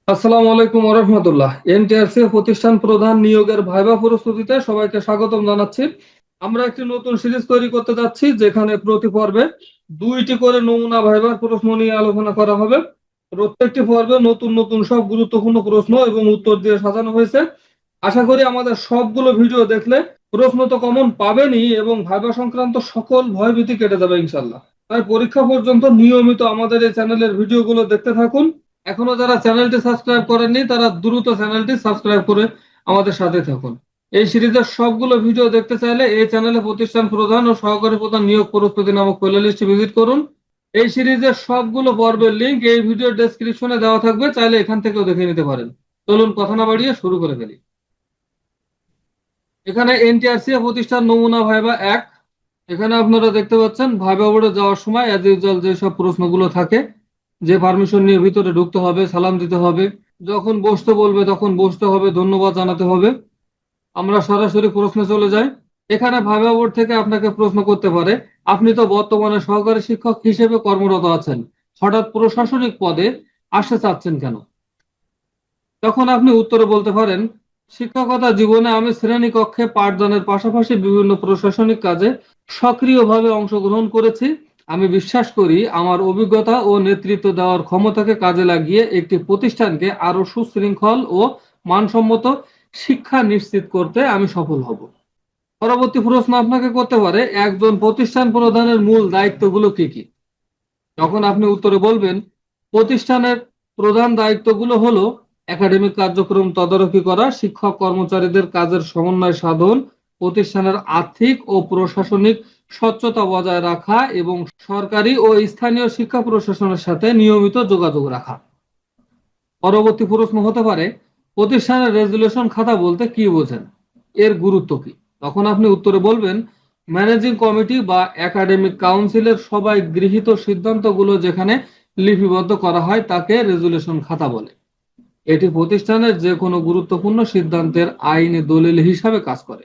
আসসালামু আলাইকুম ওরহমতুল্লাহ। এনটিআরসি প্রতিষ্ঠান প্রধান নিয়োগের ভাইবা প্রস্তুতিতে সবাইকে স্বাগতম জানাচ্ছি। আমরা একটি নতুন সিরিজ তৈরি করতে যাচ্ছি, যেখানে প্রতি পর্বে দুইটি করে নমুনা ভাইবার প্রশ্ন নিয়ে আলোচনা করা হবে। প্রত্যেকটি পর্বে নতুন নতুন সব গুরুত্বপূর্ণ প্রশ্ন এবং উত্তর দিয়ে সাজানো হয়েছে। আশা করি আমাদের সবগুলো ভিডিও দেখলে প্রশ্ন তো কমন পাবেনই, এবং ভাইবা সংক্রান্ত সকল ভয়ভীতি কেটে যাবে ইনশাল্লাহ। তাই পরীক্ষা পর্যন্ত নিয়মিত আমাদের এই চ্যানেলের ভিডিওগুলো দেখতে থাকুন। এখনো যারা চ্যানেলটি সাবস্ক্রাইব করেননি তারা দ্রুত চ্যানেলটি সাবস্ক্রাইব করে আমাদের সাথে থাকুন। এই সিরিজের সবগুলো ভিডিও দেখতে চাইলে এই চ্যানেলে প্রতিষ্ঠান প্রধান ও সহকারী প্রধান নিয়োগ প্রস্তুতি নামক প্লেলিস্টটি ভিজিট করুন। এই সিরিজের সবগুলো পর্বের লিংক এই ভিডিও ডেসক্রিপশনে দেওয়া থাকবে, চাইলে এখান থেকেও দেখে নিতে পারেন। চলুন কথা না বাড়িয়ে শুরু করে ফেলি। এখানে এনটিআরসি প্রতিষ্ঠান নমুনা ভাইবা এক। এখানে আপনারা দেখতে পাচ্ছেন ভাইবা বোর্ডে যাওয়ার সময় অ্যাজ ইউজুয়াল যেসব প্রশ্নগুলো থাকে, যে পারমিশন নিয়ে ভিতরে ঢুকতে হবে, সালাম দিতে হবে, যখন বসতে বলবে তখন বসতে হবে, ধন্যবাদ জানাতে হবে। আমরা সরাসরি প্রশ্নে চলে যাই। এখানে ভাইবা বোর্ড থেকে আপনাকে প্রশ্ন করতে পারে, আপনি তো বর্তমানে সহকারী শিক্ষক হিসেবে কর্মরত আছেন, হঠাৎ প্রশাসনিক পদে আসতে চাচ্ছেন কেন? তখন আপনি উত্তরে বলতে পারেন, শিক্ষকতা জীবনে আমি শ্রেণী কক্ষে পাঠদানের পাশাপাশি বিভিন্ন প্রশাসনিক কাজে সক্রিয়ভাবে অংশগ্রহণ করেছি। আমি বিশ্বাস করি আমার অভিজ্ঞতা ও নেতৃত্ব দেওয়ার ক্ষমতাকে কাজে লাগিয়ে একটি প্রতিষ্ঠানকে আরো সুশৃঙ্খল ও মানসম্মত শিক্ষা নিশ্চিত করতে আমি সফল হব। পরবর্তী প্রশ্ন আপনাকে করতে পারে, একজন প্রতিষ্ঠান প্রধানের মূল দায়িত্বগুলো কি কি? তখন আপনি উত্তরে বলবেন, প্রতিষ্ঠানের প্রধান দায়িত্বগুলো হলো একাডেমিক কার্যক্রম তদারকি করা, শিক্ষক কর্মচারীদের কাজের সমন্বয় সাধন, প্রতিষ্ঠানের আর্থিক ও প্রশাসনিক স্বচ্ছতা বজায় রাখা এবং সরকারি ও স্থানীয় শিক্ষা প্রশাসনের সাথে নিয়মিত যোগাযোগ রাখা। পরবর্তী প্রশ্ন হতে পারে, প্রতিষ্ঠানের রেজুলেশন খাতা বলতে কি বোঝেন, এর গুরুত্ব কি? তখন আপনি উত্তরে বলবেন, ম্যানেজিং কমিটি বা একাডেমিক কাউন্সিলের সবাই গৃহীত সিদ্ধান্তগুলো যেখানে লিপিবদ্ধ করা হয় তাকে রেজুলেশন খাতা বলে। এটি প্রতিষ্ঠানের যে কোনো গুরুত্বপূর্ণ সিদ্ধান্তের আইনি দলিল হিসাবে কাজ করে।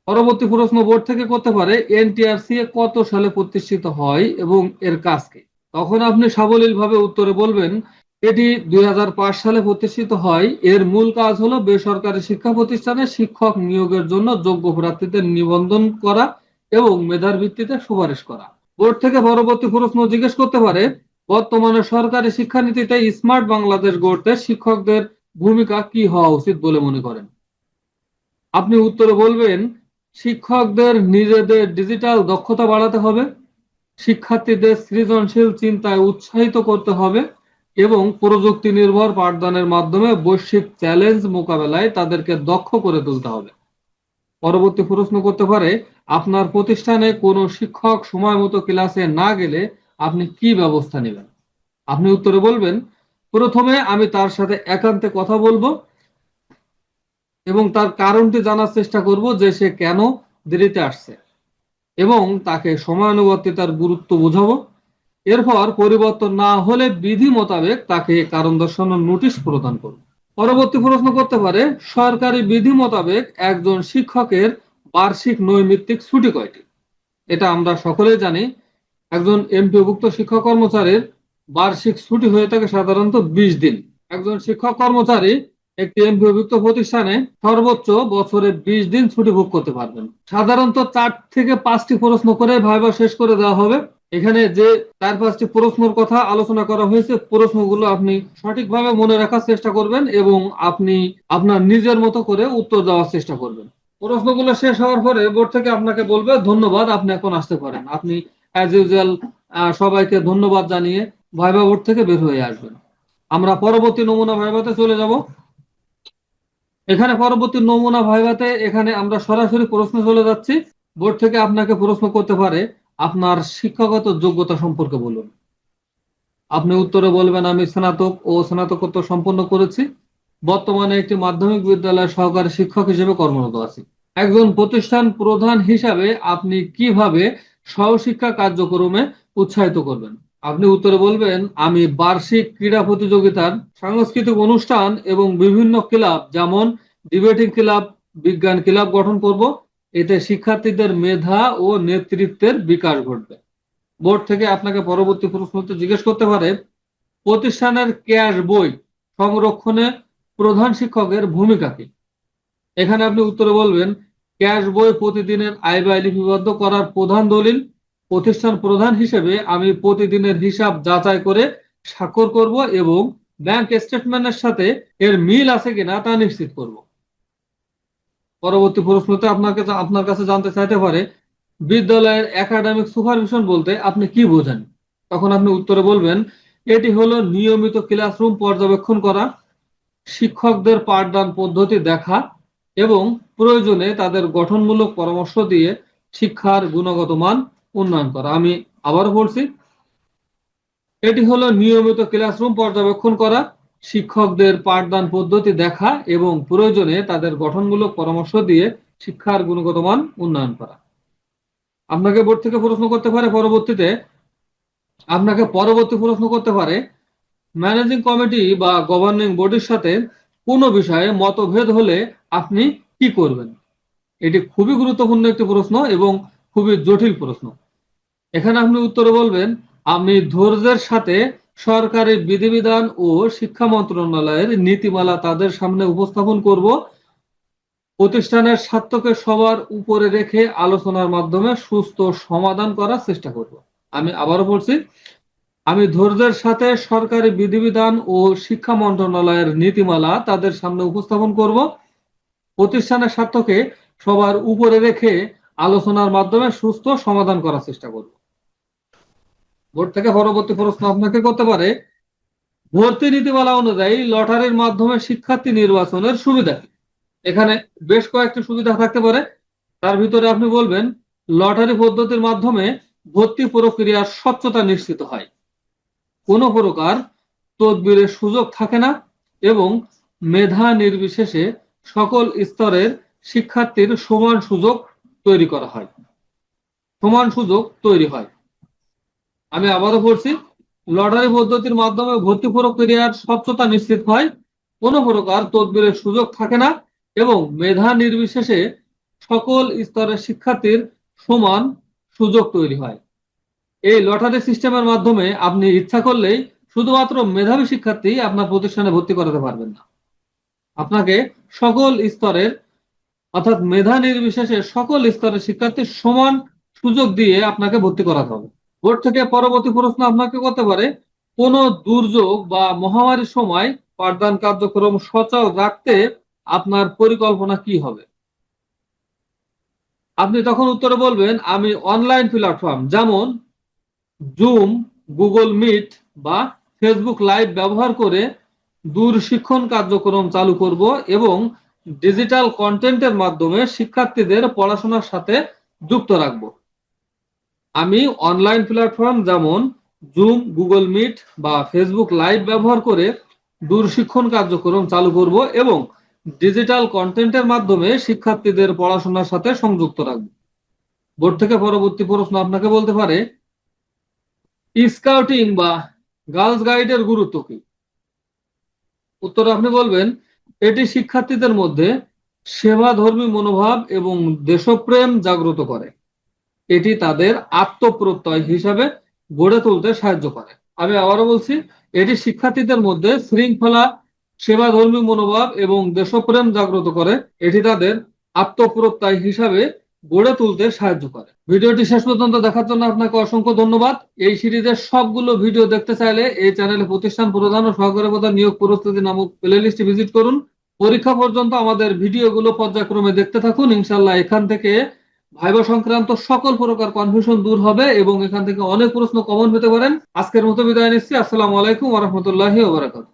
পরবর্তী প্রশ্ন বোর্ড থেকে করতে পারে, এনটিআরসি কত সালে প্রতিষ্ঠিত হয় এবং এর কাজ কি? তখন আপনি সাবলীলভাবে উত্তরে বলবেন, এটি ২০০৫ সালে প্রতিষ্ঠিত হয়। এর মূল কাজ হলো বেসরকারি শিক্ষা প্রতিষ্ঠানে শিক্ষক নিয়োগের জন্য যোগ্য প্রার্থীদের নিবন্ধন করা এবং মেধার ভিত্তিতে সুপারিশ করা। বোর্ড থেকে পরবর্তী প্রশ্ন জিজ্ঞেস করতে পারে, বর্তমানে সরকারি শিক্ষানীতিতে স্মার্ট বাংলাদেশ গড়তে শিক্ষকদের ভূমিকা কি হওয়া উচিত বলে মনে করেন? আপনি উত্তরে বলবেন, শিক্ষকদের নিজেদের ডিজিটাল দক্ষতা বাড়াতে হবে, শিক্ষার্থীদের সৃজনশীল চিন্তায় উৎসাহিত করতে হবে এবং প্রযুক্তি নির্ভর পাঠদানের মাধ্যমে বৈশ্বিক চ্যালেঞ্জ মোকাবেলায় তাদেরকে দক্ষ করে তুলতে হবে। পরবর্তী প্রশ্ন করতে পারে, আপনার প্রতিষ্ঠানে কোনো শিক্ষক সময় মতো ক্লাসে না গেলে আপনি কি ব্যবস্থা নেবেন? আপনি উত্তরে বলবেন, প্রথমে আমি তার সাথে একান্তে কথা বলবো এবং তার কারণটি জানার চেষ্টা করব যে সে কেন দেরিতে আসছে, এবং তাকে সময়ানুবর্তিতার গুরুত্ব বোঝাবো। এরপর পরিবর্তন না হলে বিধি মোতাবেক তাকে কারণ দর্শানোর নোটিশ প্রদান করব। পরবর্তী প্রশ্ন করতে পারে, সরকারি বিধি মোতাবেক একজন শিক্ষকের বার্ষিক নৈমিত্তিক ছুটি কয়টি? এটা আমরা সকলেই জানি, একজন এমপিওভুক্ত শিক্ষক কর্মচারীর বার্ষিক ছুটি হয়ে থাকে সাধারণত 20 দিন। একজন শিক্ষক কর্মচারী একটি এমপিওভুক্ত প্রতিষ্ঠানে সর্বোচ্চ বছরে 20 দিন ছুটি ভোগ করতে পারবেন। সাধারণত 4 থেকে 5টি প্রশ্ন করে ভাইবা শেষ করে দেওয়া হবে। এখানে যে 4-5টি প্রশ্নের কথা আলোচনা করা হয়েছে, প্রশ্নগুলো আপনি সঠিকভাবে মনে রাখার চেষ্টা করবেন এবং আপনি আপনার নিজের মতো করে উত্তর দেওয়ার চেষ্টা করবেন। প্রশ্নগুলো শেষ হওয়ার পরে বোর্ড থেকে আপনাকে বলবে, ধন্যবাদ, আপনি এখন আসতে পারেন। আপনি অ্যাজ ইউজুয়াল সবাইকে ধন্যবাদ জানিয়ে ভাইবা বোর্ড থেকে বের হয়ে আসবেন। আমরা পরবর্তী নমুনা ভাইভাতে চলে যাব। এখানে পরবর্তী নমুনা ভাইভাতে এখানে আমরা সরাসরি প্রশ্ন চলে যাচ্ছি। বোর্ড থেকে আপনাকে প্রশ্ন করতে পারে, আপনার শিক্ষাগত যোগ্যতা সম্পর্কে বলুন। আপনি উত্তরে বলবেন, আমি স্নাতক ও স্নাতকোত্তর সম্পন্ন করেছি, বর্তমানে একটি মাধ্যমিক বিদ্যালয়ের সহকারী শিক্ষক হিসেবে কর্মরত আছি। একজন প্রতিষ্ঠান প্রধান হিসাবে আপনি কিভাবে সহশিক্ষা কার্যক্রমে উৎসাহিত করবেন? আপনি উত্তরে বলবেন, আমি বার্ষিক ক্রীড়া প্রতিযোগিতার সাংস্কৃতিক অনুষ্ঠান এবং বিভিন্ন ক্লাব যেমন ডিবেটিং ক্লাব, বিজ্ঞান ক্লাব গঠন করব। এতে শিক্ষার্থীদের মেধা ও নেতৃত্বের বিকাশ ঘটবে। বোর্ড থেকে আপনাকে পরবর্তী প্রশ্ন জিজ্ঞেস করতে পারে, প্রতিষ্ঠানের ক্যাশ বই সংরক্ষণে প্রধান শিক্ষকের ভূমিকা কি? এখানে আপনি উত্তরে বলবেন, ক্যাশ বই প্রতিদিনের আয় ব্যয় লিপিবদ্ধ করার প্রধান দলিল। প্রতিষ্ঠান প্রধান হিসেবে আমি প্রতিদিনের হিসাব যাচাই করে স্বাক্ষর করব এবং ব্যাংক স্টেটমেন্টের সাথে এর মিল আছে কিনা তা নিশ্চিত করব। পরবর্তী প্রশ্নতে আপনার কাছে জানতে চাইতে পারে, বিদ্যালয়ের একাডেমিক সুপারভিশন বলতে আপনি কি বোঝেন? তখন আপনি উত্তরে বলবেন, এটি হলো নিয়মিত ক্লাসরুম পর্যবেক্ষণ করা, শিক্ষকদের পাঠদান পদ্ধতি দেখা এবং প্রয়োজনে তাদের গঠনমূলক পরামর্শ দিয়ে শিক্ষার গুণগত মান উন্নয়ন করা। আমি আবারও বলছি, এটি হলো নিয়মিত ক্লাসরুম পর্যবেক্ষণ করা, শিক্ষকদের পাঠদান পদ্ধতি দেখা এবং প্রয়োজনে তাদের গঠনমূলক পরামর্শ দিয়ে শিক্ষার গুণগত মান উন্নয়ন করা। আপনাকে বোর্ড থেকে প্রশ্ন করতে পারে ম্যানেজিং কমিটি বা গভর্নিং বডির সাথে কোনো বিষয়ে মতভেদ হলে আপনি কি করবেন? এটি খুবই গুরুত্বপূর্ণ একটি প্রশ্ন এবং খুবই জটিল প্রশ্ন। এখানে আপনি উত্তরে বলবেন, আমি ধৈর্যের সাথে সরকারি বিধিবিধান ও শিক্ষা মন্ত্রণালয়ের নীতিমালা তাদের সামনে উপস্থাপন করব। প্রতিষ্ঠানের স্বার্থকে সবার উপরে রেখে আলোচনার মাধ্যমে সুস্থ সমাধান করার চেষ্টা করব। আমি আবারও বলছি, আমি ধৈর্যের সাথে সরকারি বিধিবিধান ও শিক্ষা মন্ত্রণালয়ের নীতিমালা তাদের সামনে উপস্থাপন করব। প্রতিষ্ঠানের স্বার্থকে সবার উপরে রেখে আলোচনার মাধ্যমে সুস্থ সমাধান করার চেষ্টা করব। বোর্ড থেকে পরবর্তী প্রশ্ন আপনাকে করতে পারে, ভর্তি নীতিমালা অনুযায়ী লটারির মাধ্যমে শিক্ষার্থী নির্বাচনের সুবিধা কি? এখানে বেশ কয়েকটি সুবিধা থাকতে পারে। তার ভিতরে আপনি বলবেন, লটারি পদ্ধতির মাধ্যমে ভর্তি প্রক্রিয়ার স্বচ্ছতা নিশ্চিত হয়, কোনো প্রকার তদবিরের সুযোগ থাকে না এবং মেধা নির্বিশেষে সকল স্তরের শিক্ষার্থীর সমান সুযোগ তৈরি হয়। আমি আবারও বলছি, লটারি পদ্ধতির মাধ্যমে ভর্তি প্রক্রিয়ার স্বচ্ছতা নিশ্চিত হয়, কোনো প্রকার তদবিরের সুযোগ থাকে না এবং মেধা নির্বিশেষে সকল স্তরের শিক্ষার্থীর সমান সুযোগ তৈরি হয়। এই লটারি সিস্টেমের মাধ্যমে আপনি ইচ্ছা করলেই শুধুমাত্র মেধাবী শিক্ষার্থী আপনার প্রতিষ্ঠানে ভর্তি করাতে পারবেন না। আপনাকে সকল স্তরের অর্থাৎ মেধা নির্বিশেষে সকল স্তরের শিক্ষার্থীর সমান সুযোগ দিয়ে আপনাকে ভর্তি করাতে হবে। বোর্ড থেকে পরবর্তী প্রশ্ন আপনাকে করতে পারে, কোন দুর্যোগ বা মহামারীর সময় পাঠদান কার্যক্রম সচল রাখতে আপনার পরিকল্পনা কি হবে? আপনি তখন উত্তরে বলবেন, আমি অনলাইন প্ল্যাটফর্ম যেমন জুম, গুগল মিট বা ফেসবুক লাইভ ব্যবহার করে দূরশিক্ষণ কার্যক্রম চালু করব এবং ডিজিটাল কন্টেন্টের মাধ্যমে শিক্ষার্থীদের পড়াশোনার সাথে যুক্ত রাখব। আমি অনলাইন প্ল্যাটফর্ম যেমন জুম, গুগল মিট বা ফেসবুক লাইভ ব্যবহার করে দূরশিক্ষণ কার্যক্রম চালু করব এবং ডিজিটাল কন্টেন্টের মাধ্যমে শিক্ষার্থীদের পড়াশোনার সাথে সংযুক্ত রাখব। বোর্ড থেকে পরবর্তী প্রশ্ন আপনাকে বলতে পারে, স্কাউটিং বা গার্লস গাইডের গুরুত্ব কি? উত্তর আপনি বলবেন, এটি শিক্ষার্থীদের মধ্যে সেবাধর্মী মনোভাব এবং দেশপ্রেম জাগ্রত করে। এটি তাদের আত্মপ্রত্যয় হিসাবে গড়ে তুলতে সাহায্য করে। আমি আবারও বলছি, এটি শিক্ষার্থীদের মধ্যে শৃঙ্খলা, সেবাধর্মী মনোভাব এবং দেশপ্রেম জাগ্রত করে। এটি তাদের আত্মপ্রত্যয় হিসাবে গড়ে তুলতে সাহায্য করে। ভিডিওটি শেষ পর্যন্ত দেখার জন্য আপনাকে অসংখ্য ধন্যবাদ। এই সিরিজের সবগুলো ভিডিও দেখতে চাইলে এই চ্যানেলে প্রতিষ্ঠান প্রধান ও সহকারী প্রধান নিয়োগ প্রস্তুতি নামক প্লেলিস্টে ভিজিট করুন। পরীক্ষা পর্যন্ত আমাদের ভিডিওগুলো পর্যায়ক্রমে দেখতে থাকুন। ইনশাআল্লাহ এখান থেকে ভাইবা সংক্রান্ত সকল প্রকার কনফিউশন দূর হবে এবং এখান থেকে অনেক প্রশ্ন কমন পেতে পারেন। আজকের মতো বিদায় নিচ্ছি। আসসালামু আলাইকুম ওয়া রাহমাতুল্লাহি ওয়া বারাকাতুহু।